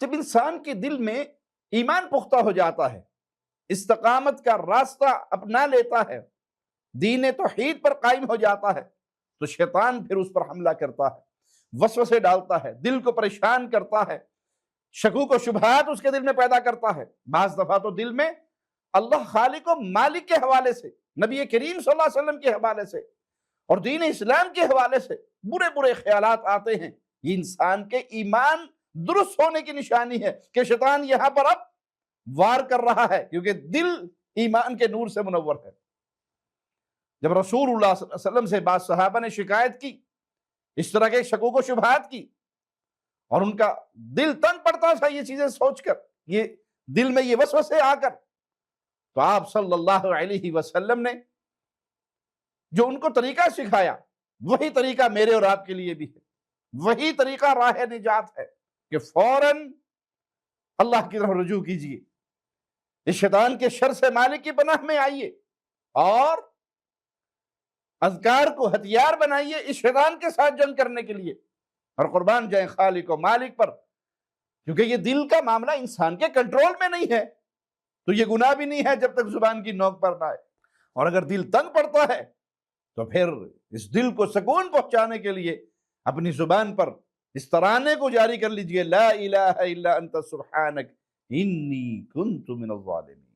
جب انسان کے دل میں ایمان پختہ ہو جاتا ہے، استقامت کا راستہ اپنا لیتا ہے، دین توحید پر قائم ہو جاتا ہے، تو شیطان پھر اس پر حملہ کرتا ہے، وسوسے ڈالتا ہے، دل کو پریشان کرتا ہے، شکوک و شبہات اس کے دل میں پیدا کرتا ہے۔ بعض دفعہ تو دل میں اللہ خالق و مالک کے حوالے سے، نبی کریم صلی اللہ علیہ وسلم کے حوالے سے اور دین اسلام کے حوالے سے برے برے خیالات آتے ہیں۔ یہ انسان کے ایمان درست ہونے کی نشانی ہے کہ شیطان یہاں پر اب وار کر رہا ہے، کیونکہ دل ایمان کے نور سے منور ہے۔ جب رسول اللہ صلی اللہ علیہ وسلم سے بعض صحابہ نے شکایت کی، اس طرح کے شکوک و شبہات کی، اور ان کا دل تنگ پڑتا تھا یہ چیزیں سوچ کر، یہ دل میں یہ وسوسے آ کر، تو آپ صلی اللہ علیہ وسلم نے جو ان کو طریقہ سکھایا، وہی طریقہ میرے اور آپ کے لیے بھی ہے، وہی طریقہ راہ نجات ہے کہ فوراً اللہ کی طرف رجوع کیجئے، اس شیطان کے شر سے مالک کی پناہ میں آئیے، اور اذکار کو ہتھیار بنائیے اس شیطان کے ساتھ جنگ کرنے کے لیے، اور قربان جائیں خالق و مالک پر، کیونکہ یہ دل کا معاملہ انسان کے کنٹرول میں نہیں ہے، تو یہ گناہ بھی نہیں ہے جب تک زبان کی نوک پر نہ آئے۔ اور اگر دل تنگ پڑتا ہے تو پھر اس دل کو سکون پہنچانے کے لیے اپنی زبان پر اس ترانے کو جاری کر لیجئے، لا الہ الا انت سبحانک انی کنت من الظالمین۔